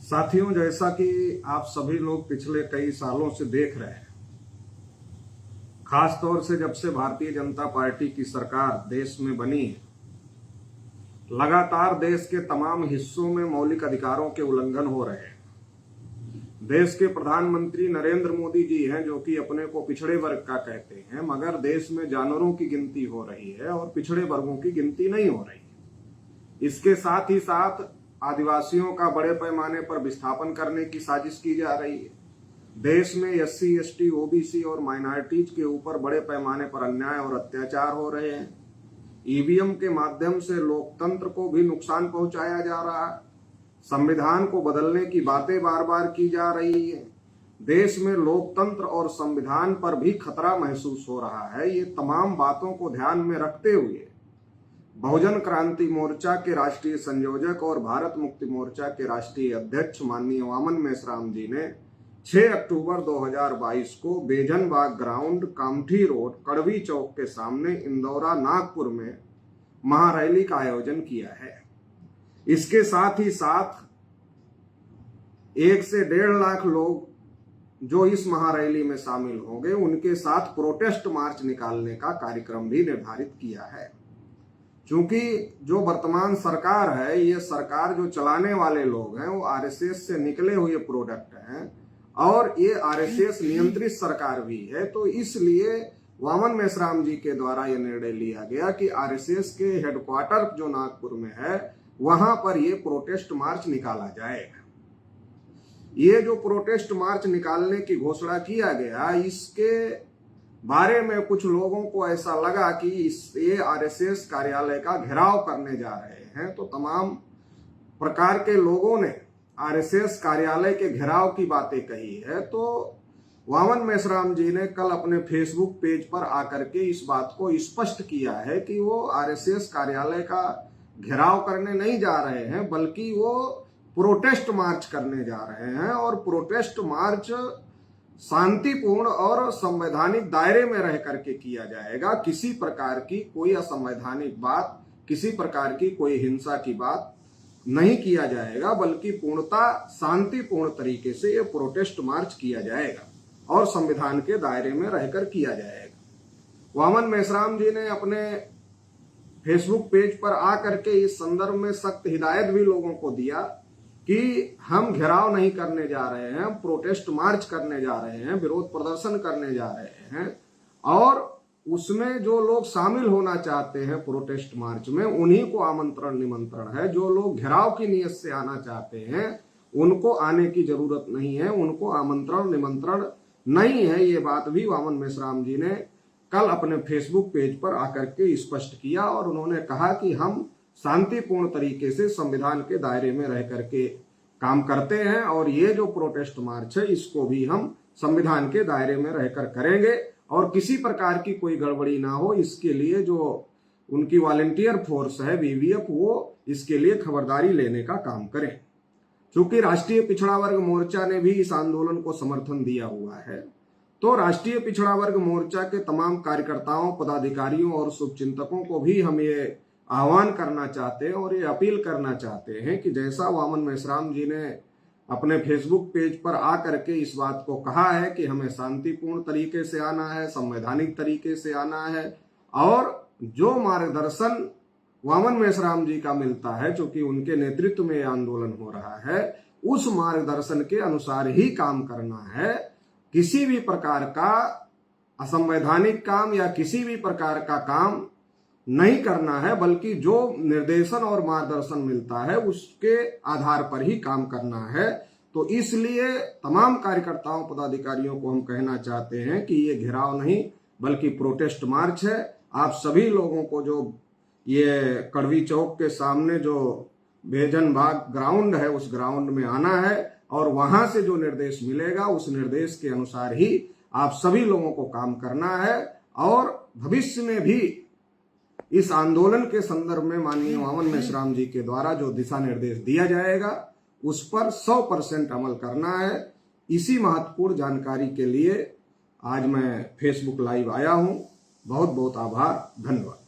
साथियों, जैसा कि आप सभी लोग पिछले कई सालों से देख रहे हैं, खास तौर से जब से भारतीय जनता पार्टी की सरकार देश में बनी है, लगातार देश के तमाम हिस्सों में मौलिक अधिकारों के उल्लंघन हो रहे हैं। देश के प्रधानमंत्री नरेंद्र मोदी जी हैं, जो कि अपने को पिछड़े वर्ग का कहते हैं, मगर देश में जानवरों की गिनती हो रही है और पिछड़े वर्गों की गिनती नहीं हो रही है। इसके साथ ही साथ आदिवासियों का बड़े पैमाने पर विस्थापन करने की साजिश की जा रही है। देश में SC, ST, OBC और माइनॉरिटीज के ऊपर बड़े पैमाने पर अन्याय और अत्याचार हो रहे हैं। EVM के माध्यम से लोकतंत्र को भी नुकसान पहुंचाया जा रहा है। संविधान को बदलने की बातें बार बार की जा रही है। देश में लोकतंत्र और संविधान पर भी खतरा महसूस हो रहा है। ये तमाम बातों को ध्यान में रखते हुए बहुजन क्रांति मोर्चा के राष्ट्रीय संयोजक और भारत मुक्ति मोर्चा के राष्ट्रीय अध्यक्ष माननीय वामन मेश्राम जी ने 6 अक्टूबर 2022 को बेजन बाग ग्राउंड, कामठी रोड, कड़वी चौक के सामने इंदौरा, नागपुर में महारैली का आयोजन किया है। इसके साथ ही साथ 1 से 1.5 लाख लोग जो इस महारैली में शामिल होंगे, उनके साथ प्रोटेस्ट मार्च निकालने का कार्यक्रम भी निर्धारित किया है। क्योंकि जो वर्तमान सरकार है, ये सरकार जो चलाने वाले लोग हैं वो RSS से निकले हुए प्रोडक्ट हैं और ये RSS नियंत्रित सरकार भी है। तो इसलिए वामन मेश्राम जी के द्वारा ये निर्णय लिया गया कि RSS के हेडक्वार्टर जो नागपुर में है, वहां पर ये प्रोटेस्ट मार्च निकाला जाएगा। ये जो प्रोटेस्ट मार्च निकालने की घोषणा किया गया, इसके बारे में कुछ लोगों को ऐसा लगा कि ये RSS कार्यालय का घेराव करने जा रहे हैं। तो तमाम प्रकार के लोगों ने RSS कार्यालय के घेराव की बातें कही है। तो वामन मेश्राम जी ने कल अपने फेसबुक पेज पर आकर के इस बात को स्पष्ट किया है कि वो RSS कार्यालय का घेराव करने नहीं जा रहे हैं, बल्कि वो प्रोटेस्ट मार्च करने जा रहे हैं। और प्रोटेस्ट मार्च शांतिपूर्ण और संवैधानिक दायरे में रह करके किया जाएगा। किसी प्रकार की कोई असंवैधानिक बात, किसी प्रकार की कोई हिंसा की बात नहीं किया जाएगा, बल्कि पूर्णतः शांतिपूर्ण तरीके से ये प्रोटेस्ट मार्च किया जाएगा और संविधान के दायरे में रहकर किया जाएगा। वामन मेश्राम जी ने अपने फेसबुक पेज पर आकर के इस संदर्भ में सख्त हिदायत भी लोगों को दिया कि हम घेराव नहीं करने जा रहे हैं, प्रोटेस्ट मार्च करने जा रहे हैं, विरोध प्रदर्शन करने जा रहे हैं। और उसमें जो लोग शामिल होना चाहते हैं प्रोटेस्ट मार्च में, उन्हीं को आमंत्रण निमंत्रण है। जो लोग घेराव की नीयत से आना चाहते हैं, उनको आने की जरूरत नहीं है, उनको आमंत्रण निमंत्रण नहीं है। ये बात भी वामन मेश्राम जी ने कल अपने फेसबुक पेज पर आकर के स्पष्ट किया और उन्होंने कहा कि हम शांतिपूर्ण तरीके से संविधान के दायरे में रह करके काम करते हैं और ये जो प्रोटेस्ट मार्च है, इसको भी हम संविधान के दायरे में रहकर करेंगे और किसी प्रकार की कोई गड़बड़ी ना हो, इसके लिए जो उनकी वॉलंटियर फोर्स है VVF, वो इसके लिए खबरदारी लेने का काम करें। क्योंकि राष्ट्रीय पिछड़ा वर्ग मोर्चा ने भी इस आंदोलन को समर्थन दिया हुआ है, तो राष्ट्रीय पिछड़ा वर्ग मोर्चा के तमाम कार्यकर्ताओं, पदाधिकारियों और शुभचिंतकों को भी हम ये आह्वान करना चाहते हैं और ये अपील करना चाहते हैं कि जैसा वामन मेश्राम जी ने अपने फेसबुक पेज पर आकर के इस बात को कहा है कि हमें शांतिपूर्ण तरीके से आना है, संवैधानिक तरीके से आना है और जो मार्गदर्शन वामन मेश्राम जी का मिलता है, क्योंकि उनके नेतृत्व में आंदोलन हो रहा है, उस मार्गदर्शन के अनुसार ही काम करना है। किसी भी प्रकार का असंवैधानिक काम या किसी भी प्रकार का काम नहीं करना है, बल्कि जो निर्देशन और मार्गदर्शन मिलता है उसके आधार पर ही काम करना है। तो इसलिए तमाम कार्यकर्ताओं, पदाधिकारियों को हम कहना चाहते हैं कि ये घेराव नहीं बल्कि प्रोटेस्ट मार्च है। आप सभी लोगों को जो ये कड़वी चौक के सामने जो बेजन बाग ग्राउंड है, उस ग्राउंड में आना है और वहां से जो निर्देश मिलेगा उस निर्देश के अनुसार ही आप सभी लोगों को काम करना है। और भविष्य में भी इस आंदोलन के संदर्भ में माननीय वामन मेश्राम जी के द्वारा जो दिशा निर्देश दिया जाएगा, उस पर 100% अमल करना है। इसी महत्वपूर्ण जानकारी के लिए आज मैं फेसबुक लाइव आया हूं। बहुत बहुत आभार, धन्यवाद।